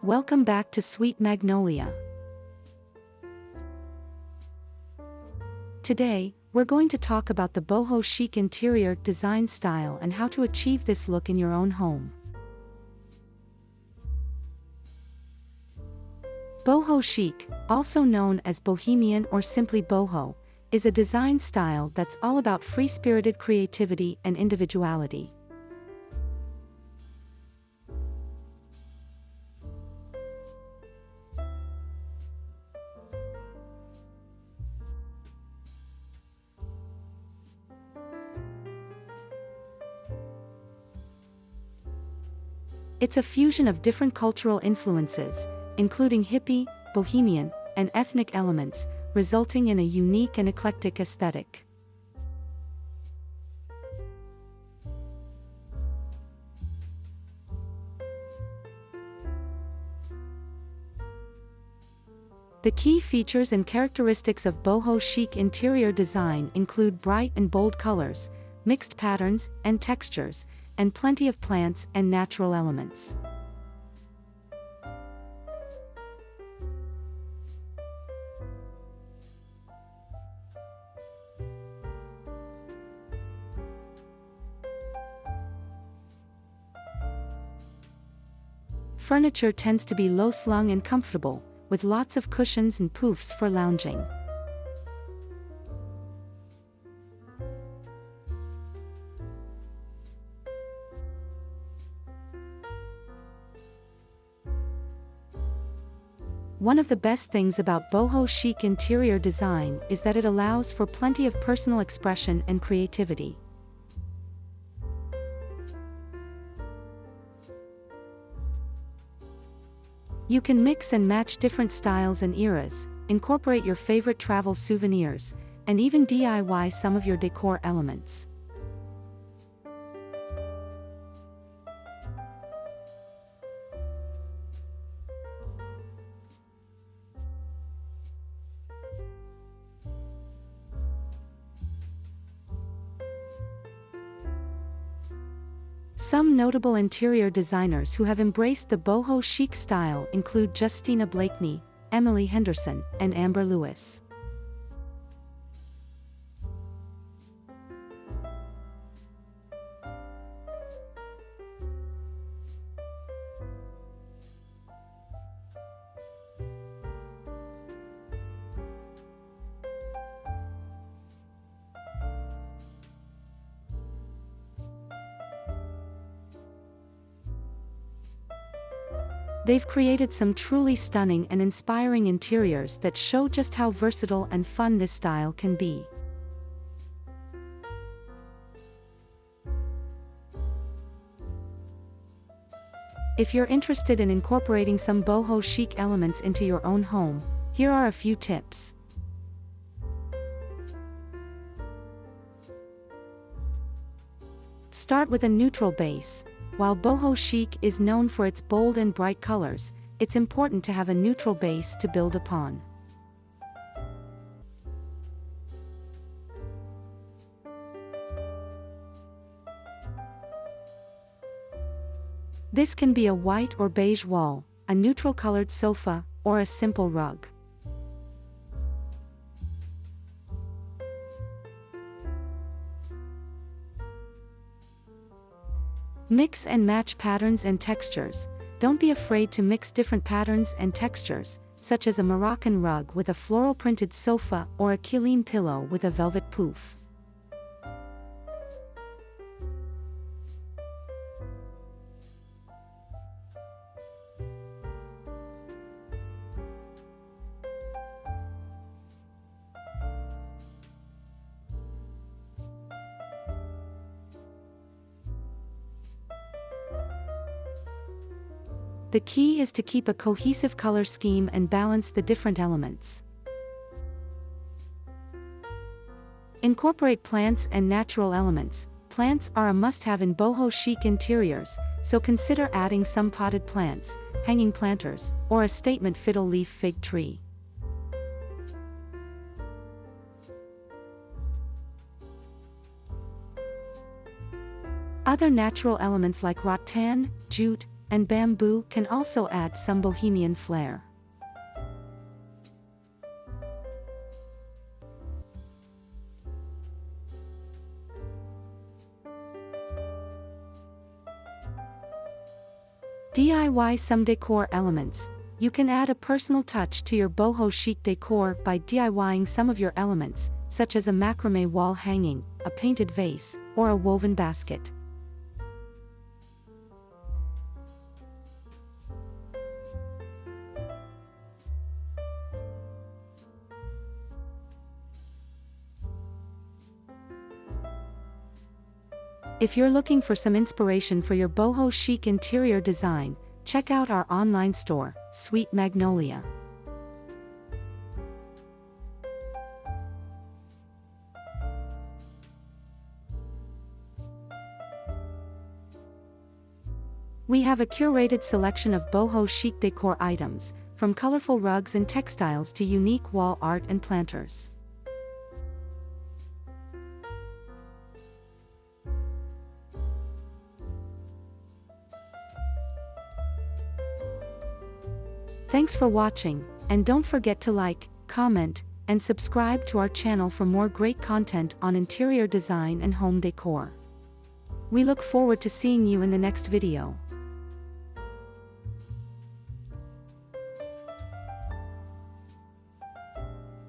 Welcome back to Sweet Magnolia. Today, we're going to talk about the boho chic interior design style and how to achieve this look in your own home. Boho chic, also known as bohemian or simply boho, is a design style that's all about free-spirited creativity and individuality. It's a fusion of different cultural influences, including hippie, bohemian, and ethnic elements, resulting in a unique and eclectic aesthetic. The key features and characteristics of boho chic interior design include bright and bold colors, mixed patterns and textures, and plenty of plants and natural elements. Furniture tends to be low-slung and comfortable, with lots of cushions and poofs for lounging. One of the best things about boho chic interior design is that it allows for plenty of personal expression and creativity. You can mix and match different styles and eras, incorporate your favorite travel souvenirs, and even DIY some of your decor elements. Some notable interior designers who have embraced the boho chic style include Justina Blakeney, Emily Henderson, and Amber Lewis. They've created some truly stunning and inspiring interiors that show just how versatile and fun this style can be. If you're interested in incorporating some boho chic elements into your own home, here are a few tips. Start with a neutral base. While boho chic is known for its bold and bright colors, it's important to have a neutral base to build upon. This can be a white or beige wall, a neutral-colored sofa, or a simple rug. Mix and match patterns and textures. Don't be afraid to mix different patterns and textures, such as a Moroccan rug with a floral printed sofa or a kilim pillow with a velvet poof. The key is to keep a cohesive color scheme and balance the different elements. Incorporate plants and natural elements. Plants are a must-have in boho chic interiors, so consider adding some potted plants, hanging planters, or a statement fiddle leaf fig tree. Other natural elements like rattan, jute, and bamboo can also add some bohemian flair. DIY some decor elements. You can add a personal touch to your boho chic decor by DIYing some of your elements, such as a macrame wall hanging, a painted vase, or a woven basket. If you're looking for some inspiration for your boho chic interior design, check out our online store, Sweet Magnolia. We have a curated selection of boho chic decor items, from colorful rugs and textiles to unique wall art and planters. Thanks for watching, and don't forget to like, comment, and subscribe to our channel for more great content on interior design and home decor. We look forward to seeing you in the next video.